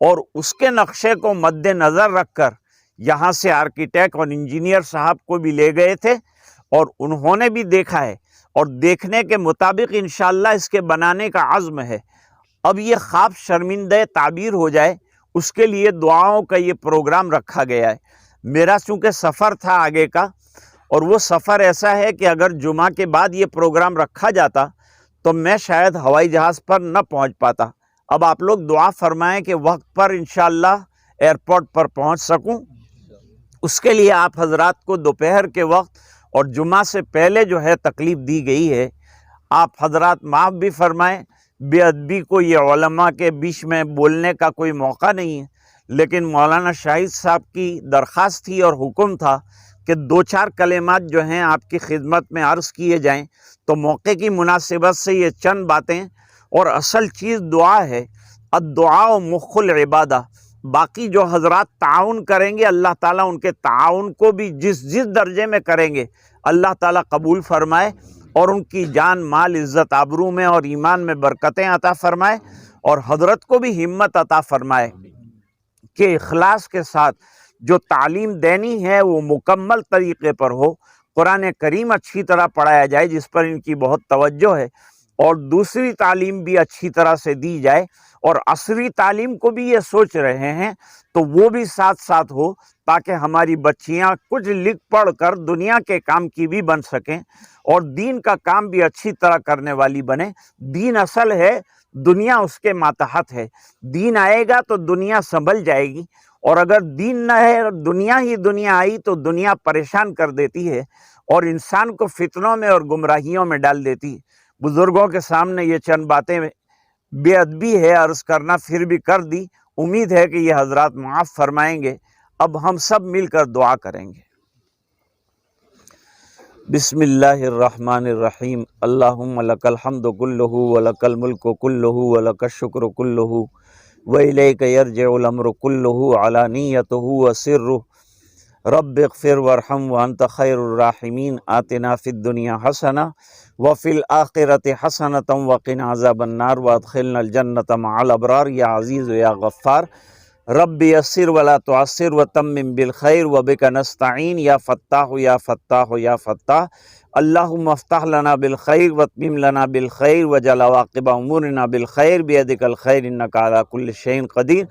اور اس کے نقشے کو مد نظر رکھ کر یہاں سے آرکیٹیکٹ اور انجینئر صاحب کو بھی لے گئے تھے، اور انہوں نے بھی دیکھا ہے، اور دیکھنے کے مطابق انشاءاللہ اس کے بنانے کا عزم ہے۔ اب یہ خواب شرمندہ تعبیر ہو جائے، اس کے لیے دعاؤں کا یہ پروگرام رکھا گیا ہے۔ میرا چونکہ سفر تھا آگے کا، اور وہ سفر ایسا ہے کہ اگر جمعہ کے بعد یہ پروگرام رکھا جاتا تو میں شاید ہوائی جہاز پر نہ پہنچ پاتا۔ اب آپ لوگ دعا فرمائیں کہ وقت پر انشاءاللہ ایئرپورٹ پر پہنچ سکوں۔ اس کے لیے آپ حضرات کو دوپہر کے وقت اور جمعہ سے پہلے جو ہے تکلیف دی گئی ہے، آپ حضرات معاف بھی فرمائیں، بے ادبی کو یہ علماء کے بیچ میں بولنے کا کوئی موقع نہیں ہے، لیکن مولانا شاہد صاحب کی درخواست تھی اور حکم تھا کہ 2-4 کلمات جو ہیں آپ کی خدمت میں عرض کیے جائیں، تو موقع کی مناسبت سے یہ چند باتیں، اور اصل چیز دعا ہے۔ الدعاء مخ العبادہ۔ باقی جو حضرات تعاون کریں گے، اللہ تعالیٰ ان کے تعاون کو بھی جس درجے میں کریں گے اللہ تعالیٰ قبول فرمائے، اور ان کی جان مال عزت آبرو میں اور ایمان میں برکتیں عطا فرمائے، اور حضرت کو بھی ہمت عطا فرمائے کہ اخلاص کے ساتھ جو تعلیم دینی ہے وہ مکمل طریقے پر ہو، قرآن کریم اچھی طرح پڑھایا جائے جس پر ان کی بہت توجہ ہے، اور دوسری تعلیم بھی اچھی طرح سے دی جائے، اور عصری تعلیم کو بھی یہ سوچ رہے ہیں تو وہ بھی ساتھ ساتھ ہو، تاکہ ہماری بچیاں کچھ لکھ پڑھ کر دنیا کے کام کی بھی بن سکیں اور دین کا کام بھی اچھی طرح کرنے والی بنے۔ دین اصل ہے، دنیا اس کے ماتحت ہے۔ دین آئے گا تو دنیا سنبھل جائے گی، اور اگر دین نہ ہے، دنیا ہی دنیا آئی تو دنیا پریشان کر دیتی ہے اور انسان کو فتنوں میں اور گمراہیوں میں ڈال دیتی ہے۔ بزرگوں کے سامنے یہ چند باتیں بے ادبی ہے عرض کرنا، پھر بھی کر دی، امید ہے کہ یہ حضرات معاف فرمائیں گے۔ اب ہم سب مل کر دعا کریں گے۔ بسم اللہ الرحمن الرحیم۔ اللہم لک الحمد کلہ ولک الملک کلہ ولک الشکر کلہ وإلیک یرجع الامر کلہ علانیتہ وسرہ رب اغفر وارحم وانت خیر الراحمین آتنا فی الدنیا حسنہ وفی الآخرۃ حسنۃ وقنا عذاب النار وادخلنا الجنۃ مع الابرار یا عزیز یا غفار رب یسر ولا تعسر وتمم بالخیر وبک نستعین یا فتاح یا فتاح یا فتاح اللہم افتح لنا بالخیر واتمم لنا بالخیر وجعل عواقب امورنا بالخیر بیدک الخیر انک علی کل شیء قدیر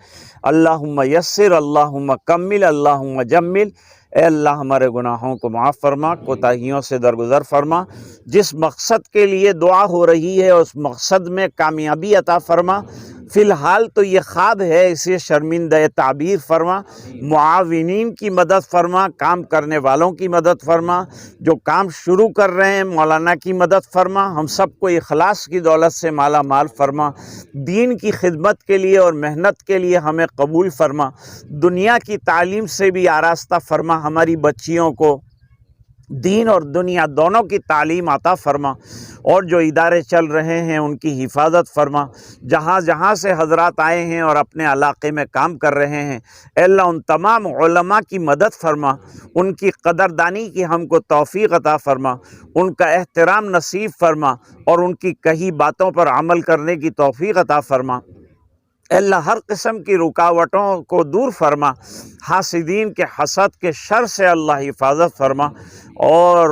اللہم یسر اللہم کمل اللہم جمل۔ اے اللہ ہمارے گناہوں کو معاف فرما، کوتاہیوں سے درگزر فرما، جس مقصد کے لیے دعا ہو رہی ہے اس مقصد میں کامیابی عطا فرما۔ فی الحال تو یہ خواب ہے، اسے شرمندہ تعبیر فرما، معاونین کی مدد فرما، کام کرنے والوں کی مدد فرما، جو کام شروع کر رہے ہیں مولانا کی مدد فرما، ہم سب کو اخلاص کی دولت سے مالا مال فرما، دین کی خدمت کے لیے اور محنت کے لیے ہمیں قبول فرما، دنیا کی تعلیم سے بھی آراستہ فرما، ہماری بچیوں کو دین اور دنیا دونوں کی تعلیم عطا فرما، اور جو ادارے چل رہے ہیں ان کی حفاظت فرما، جہاں جہاں سے حضرات آئے ہیں اور اپنے علاقے میں کام کر رہے ہیں، اے اللہ ان تمام علماء کی مدد فرما، ان کی قدردانی کی ہم کو توفیق عطا فرما، ان کا احترام نصیب فرما، اور ان کی کہی باتوں پر عمل کرنے کی توفیق عطا فرما۔ اے اللہ ہر قسم کی رکاوٹوں کو دور فرما، حاسدین کے حسد کے شر سے اللہ حفاظت فرما، اور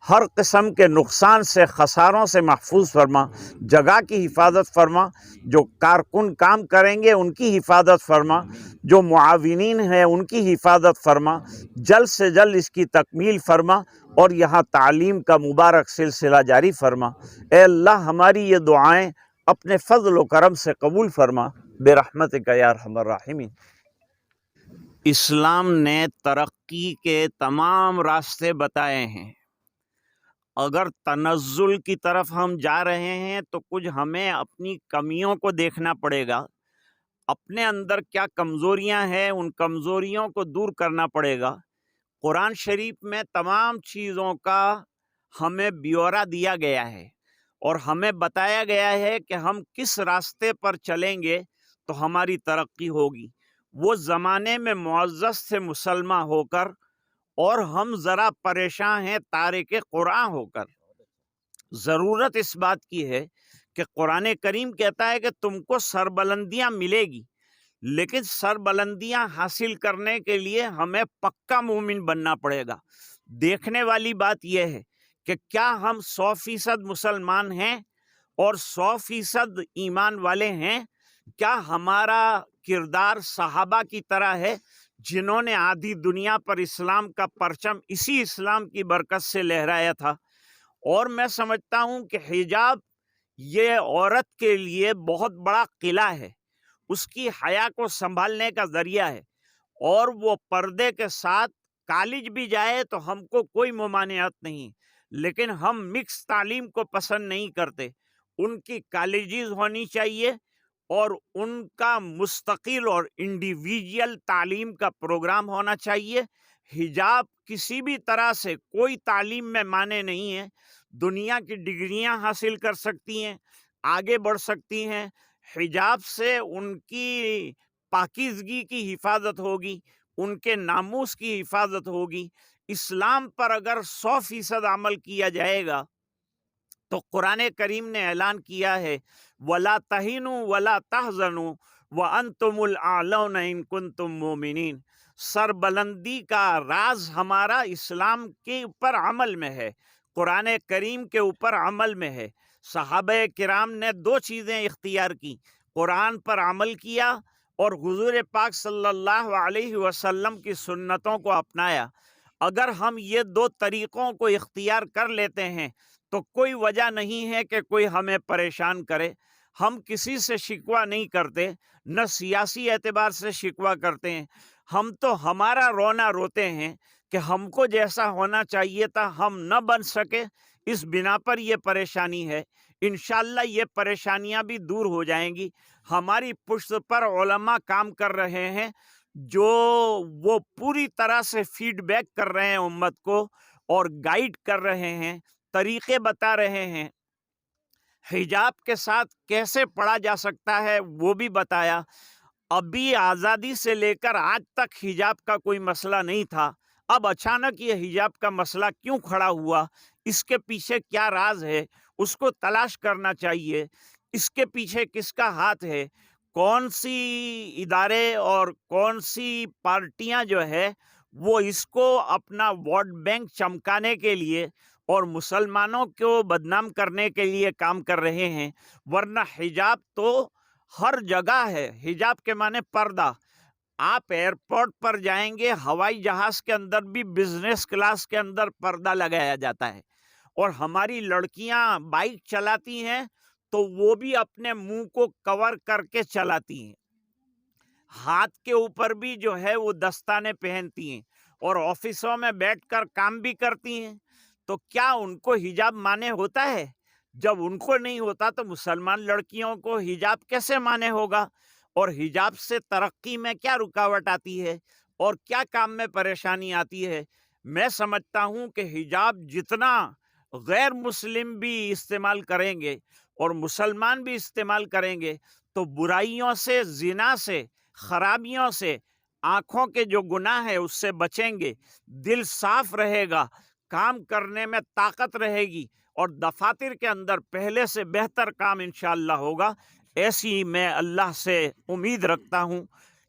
ہر قسم کے نقصان سے خساروں سے محفوظ فرما، جگہ کی حفاظت فرما، جو کارکن کام کریں گے ان کی حفاظت فرما، جو معاونین ہیں ان کی حفاظت فرما، جلد سے جلد اس کی تکمیل فرما، اور یہاں تعلیم کا مبارک سلسلہ جاری فرما۔ اے اللہ ہماری یہ دعائیں اپنے فضل و کرم سے قبول فرما برحمتک یا ارحم الراحمین۔ اسلام نے ترقی کے تمام راستے بتائے ہیں، اگر تنزل کی طرف ہم جا رہے ہیں تو کچھ ہمیں اپنی کمیوں کو دیکھنا پڑے گا، اپنے اندر کیا کمزوریاں ہیں ان کمزوریوں کو دور کرنا پڑے گا۔ قرآن شریف میں تمام چیزوں کا ہمیں بیورا دیا گیا ہے، اور ہمیں بتایا گیا ہے کہ ہم کس راستے پر چلیں گے تو ہماری ترقی ہوگی۔ وہ زمانے میں معزز سے مسلمان ہو کر، اور ہم ذرا پریشان ہیں تارک قرآن ہو کر۔ ضرورت اس بات کی ہے کہ قرآن کریم کہتا ہے کہ تم کو سربلندیاں ملے گی، لیکن سربلندیاں حاصل کرنے کے لیے ہمیں پکا مومن بننا پڑے گا۔ دیکھنے والی بات یہ ہے کہ کیا ہم 100% مسلمان ہیں اور 100% ایمان والے ہیں؟ کیا ہمارا کردار صحابہ کی طرح ہے جنہوں نے آدھی دنیا پر اسلام کا پرچم اسی اسلام کی برکت سے لہرایا تھا؟ اور میں سمجھتا ہوں کہ حجاب یہ عورت کے لیے بہت بڑا قلعہ ہے، اس کی حیا کو سنبھالنے کا ذریعہ ہے، اور وہ پردے کے ساتھ کالج بھی جائے تو ہم کو کوئی ممانعت نہیں، لیکن ہم مکس تعلیم کو پسند نہیں کرتے۔ ان کی کالجز ہونی چاہیے اور ان کا مستقل اور انڈیویجول تعلیم کا پروگرام ہونا چاہیے۔ حجاب کسی بھی طرح سے کوئی تعلیم میں مانے نہیں ہے، دنیا کی ڈگریاں حاصل کر سکتی ہیں، آگے بڑھ سکتی ہیں۔ حجاب سے ان کی پاکیزگی کی حفاظت ہوگی، ان کے ناموس کی حفاظت ہوگی۔ اسلام پر اگر 100% عمل کیا جائے گا تو قرآن کریم نے اعلان کیا ہے وَلَا تَهِنُوا وَلَا تَحْزَنُوا وَأَنْتُمُ الْأَعْلَوْنَ إِن كُنتُم مُؤْمِنِينَ۔ سربلندی کا راز ہمارا اسلام کے اوپر عمل میں ہے، قرآن کریم کے اوپر عمل میں ہے۔ صحابہ کرام نے 2 چیزیں اختیار کی، قرآن پر عمل کیا اور حضور پاک صلی اللہ علیہ وسلم کی سنتوں کو اپنایا۔ اگر ہم یہ 2 طریقوں کو اختیار کر لیتے ہیں تو کوئی وجہ نہیں ہے کہ کوئی ہمیں پریشان کرے۔ ہم کسی سے شکوہ نہیں کرتے، نہ سیاسی اعتبار سے شکوہ کرتے ہیں، ہم تو ہمارا رونا روتے ہیں کہ ہم کو جیسا ہونا چاہیے تھا ہم نہ بن سکے، اس بنا پر یہ پریشانی ہے۔ انشاءاللہ یہ پریشانیاں بھی دور ہو جائیں گی۔ ہماری پشت پر علماء کام کر رہے ہیں جو وہ پوری طرح سے فیڈ بیک کر رہے ہیں امت کو اور گائیڈ کر رہے ہیں، طریقے بتا رہے ہیں۔ حجاب کے ساتھ کیسے پڑھا جا سکتا ہے وہ بھی بتایا۔ ابھی آزادی سے لے کر آج تک حجاب کا کوئی مسئلہ نہیں تھا، اب اچانک یہ حجاب کا مسئلہ کیوں کھڑا ہوا؟ اس کے پیچھے کیا راز ہے؟ اس کو تلاش کرنا چاہیے۔ اس کے پیچھے کس کا ہاتھ ہے؟ کون سی ادارے اور کون سی پارٹیاں جو ہے وہ اس کو اپنا ووٹ بینک چمکانے کے لیے اور مسلمانوں کو بدنام کرنے کے لیے کام کر رہے ہیں؟ ورنہ حجاب تو ہر جگہ ہے۔ حجاب کے معنی پردہ۔ آپ ایئرپورٹ پر جائیں گے، ہوائی جہاز کے اندر بھی بزنس کلاس کے اندر پردہ لگایا جاتا ہے، اور ہماری لڑکیاں بائک چلاتی ہیں تو وہ بھی اپنے منہ کو کور کر کے چلاتی ہیں، ہاتھ کے اوپر بھی جو ہے وہ دستانے پہنتی ہیں، اور آفسوں میں بیٹھ کر کام بھی کرتی ہیں۔ تو کیا ان کو حجاب مانے ہوتا ہے؟ جب ان کو نہیں ہوتا تو مسلمان لڑکیوں کو حجاب کیسے مانے ہوگا؟ اور حجاب سے ترقی میں کیا رکاوٹ آتی ہے اور کیا کام میں پریشانی آتی ہے؟ میں سمجھتا ہوں کہ حجاب جتنا غیر مسلم بھی استعمال کریں گے اور مسلمان بھی استعمال کریں گے تو برائیوں سے، زنا سے، خرابیوں سے، آنکھوں کے جو گناہ ہے اس سے بچیں گے، دل صاف رہے گا، کام کرنے میں طاقت رہے گی، اور دفاتر کے اندر پہلے سے بہتر کام انشاءاللہ ہوگا۔ ایسی میں اللہ سے امید رکھتا ہوں۔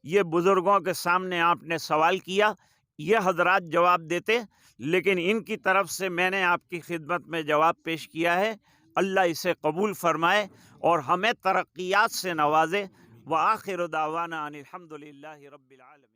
یہ بزرگوں کے سامنے آپ نے سوال کیا، یہ حضرات جواب دیتے، لیکن ان کی طرف سے میں نے آپ کی خدمت میں جواب پیش کیا ہے۔ اللہ اسے قبول فرمائے اور ہمیں ترقیات سے نوازے۔ وآخر دعوانا ان الحمد للہ رب العالمین۔